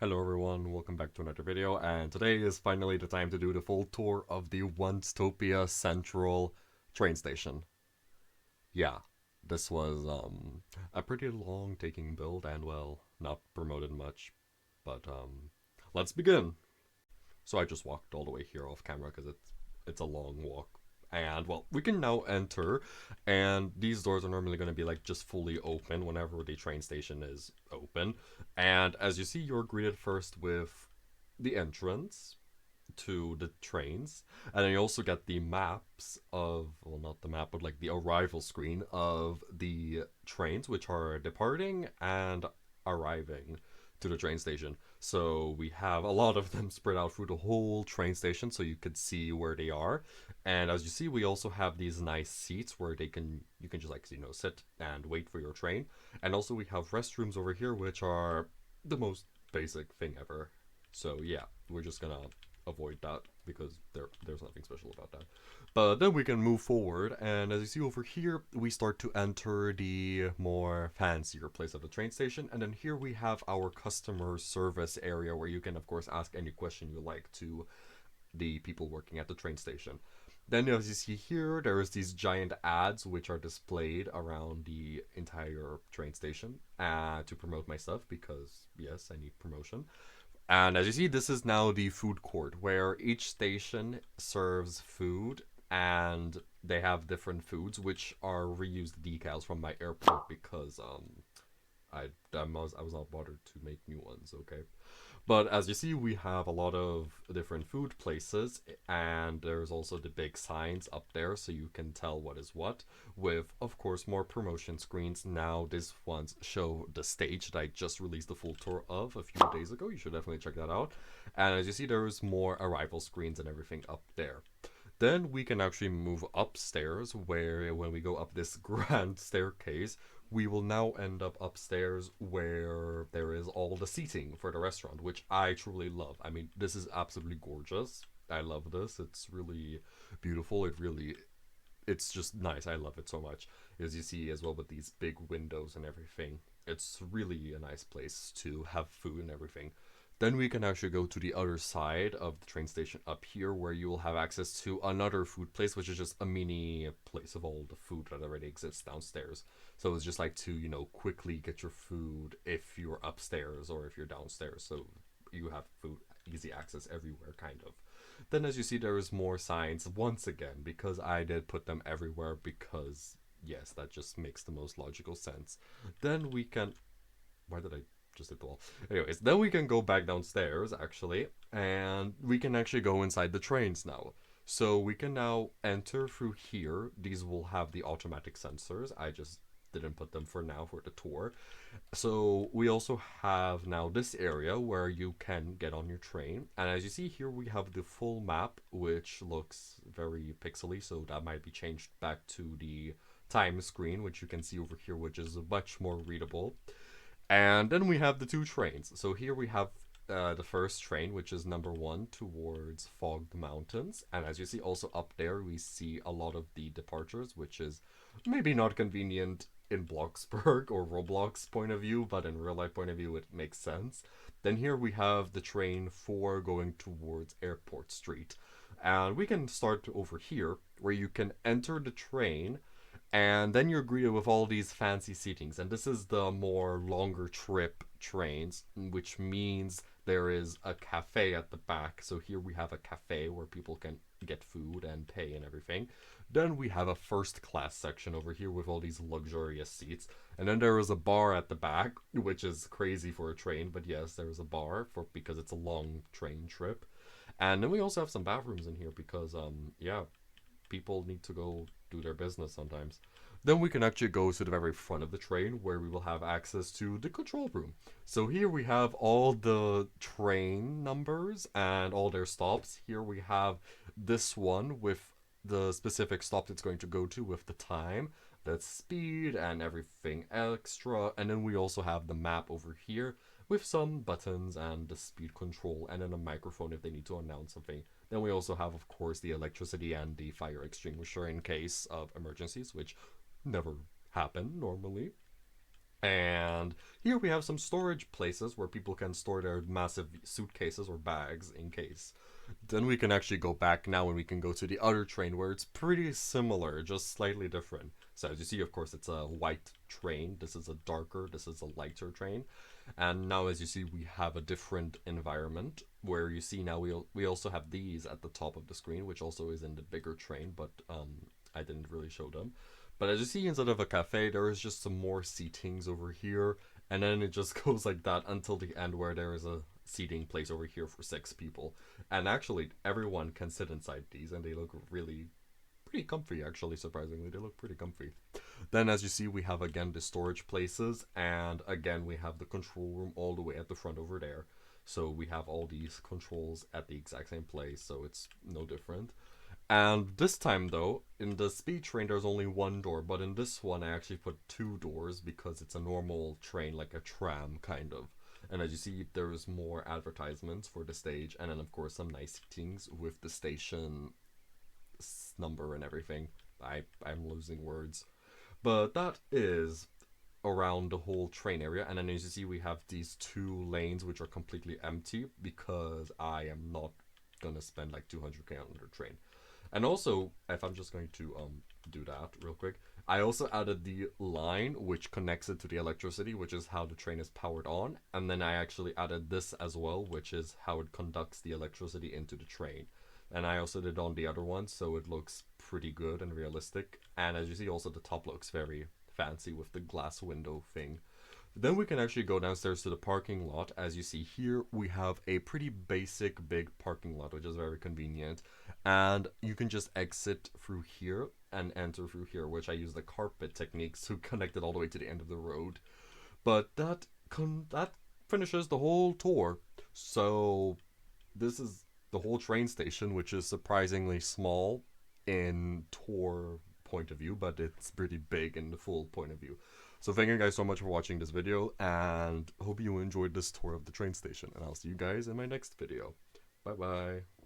Hello everyone, welcome back to another video, and today is finally the time to do the full tour of the Oneztopia Central train station. Yeah, this was a pretty long taking build and well, not promoted much, but let's begin. So I just walked all the way here off camera because it's a long walk. And well, we can now enter, and these doors are normally going to be like just fully open whenever the train station is open. And as you see, you're greeted first with the entrance to the trains, and then you also get the maps of, well, not the map, but like the arrival screen of the trains which are departing and arriving to the train station. So we have a lot of them spread out through the whole train station so you could see where they are. And as you see, we also have these nice seats where you can just like, sit and wait for your train. And also we have restrooms over here which are the most basic thing ever. So yeah, we're just gonna avoid that because there's nothing special about that. But then we can move forward, and as you see over here, we start to enter the more fancier place of the train station. And then here we have our customer service area where you can, of course, ask any question you like to the people working at the train station. Then, as you see here, there's these giant ads which are displayed around the entire train station to promote my stuff because, yes, I need promotion. And as you see, this is now the food court where each station serves food, and they have different foods which are reused decals from my airport because I was not bothered to make new ones. Okay, but as you see, we have a lot of different food places, and there's also the big signs up there so you can tell what is what, with, of course, more promotion screens. Now, these ones show the stage that I just released a full tour of a few days ago. You should definitely check that out. And as you see, there's more arrival screens and everything up there. Then we can actually move upstairs, where when we go up this grand staircase, we will now end up upstairs where there is all the seating for the restaurant, which I truly love. I mean, this is absolutely gorgeous. I love this. It's really beautiful. It's just nice. I love it so much. As you see as well with these big windows and everything, it's really a nice place to have food and everything. Then we can actually go to the other side of the train station up here where you will have access to another food place, which is just a mini place of all the food that already exists downstairs. So it's just like to, quickly get your food if you're upstairs or if you're downstairs. So you have food, easy access everywhere, kind of. Then as you see, there is more signs once again because I did put them everywhere because, yes, that just makes the most logical sense. Then we can, why did I just hit the wall? Anyways, then we can go back downstairs actually, and we can actually go inside the trains now. So we can now enter through here. These will have the automatic sensors. I just didn't put them for now for the tour. So we also have now this area where you can get on your train. And as you see here, we have the full map, which looks very pixely. So that might be changed back to the time screen, which you can see over here, which is much more readable. And then we have the two trains. So here we have the first train, which is number one towards Fogged Mountains. And as you see, also up there, we see a lot of the departures, which is maybe not convenient in Bloxburg or Roblox point of view, but in real life point of view, it makes sense. Then here we have the train 4 going towards Airport Street. And we can start over here, where you can enter the train and then you're greeted with all these fancy seatings. And this is the more longer trip trains, which means there is a cafe at the back. So here we have a cafe where people can get food and pay and everything. Then we have a first class section over here with all these luxurious seats. And then there is a bar at the back, which is crazy for a train, but yes, there is a bar for because it's a long train trip. And then we also have some bathrooms in here because yeah, people need to go do their business sometimes. Then we can actually go to the very front of the train where we will have access to the control room. So here we have all the train numbers and all their stops. Here we have this one with the specific stop it's going to go to with the time, the speed, and everything extra. And then we also have the map over here with some buttons and the speed control and then a microphone if they need to announce something. Then we also have, of course, the electricity and the fire extinguisher in case of emergencies, which never happen normally. And here we have some storage places where people can store their massive suitcases or bags in case. Then we can actually go back now and we can go to the other train where it's pretty similar, just slightly different. So as you see, of course, it's a white train. This is a darker, this is a lighter train. And now as you see, we have a different environment where you see now we also have these at the top of the screen, which also is in the bigger train, but I didn't really show them. But as you see, instead of a cafe, there is just some more seatings over here, and then it just goes like that until the end where there is a seating place over here for 6 people. And actually, everyone can sit inside these, and they look really pretty comfy, actually, surprisingly. They look pretty comfy. Then, as you see, we have again the storage places, and again, we have the control room all the way at the front over there. So we have all these controls at the exact same place, so it's no different. And this time, though, in the speed train, there's only one door, but in this one, I actually put 2 doors because it's a normal train, like a tram, kind of. And as you see, there's more advertisements for the stage, and then, of course, some nice things with the station number and everything. I'm losing words. But that is around the whole train area, and then as you see, we have these 2 lanes which are completely empty because I am not gonna spend like 200k on the train. And also, if I'm just going to do that real quick, I also added the line which connects it to the electricity, which is how the train is powered on. And then I actually added this as well, which is how it conducts the electricity into the train. And I also did on the other one, so it looks pretty good and realistic. And as you see, also the top looks very fancy with the glass window thing. Then we can actually go downstairs to the parking lot. As you see here, we have a pretty basic big parking lot, which is very convenient. And you can just exit through here and enter through here, which I use the carpet techniques to connect it all the way to the end of the road. But that finishes the whole tour. So this is the whole train station, which is surprisingly small in tour point of view, but it's pretty big in the full point of view. So thank you guys so much for watching this video, and hope you enjoyed this tour of the train station, and I'll see you guys in my next video. Bye bye.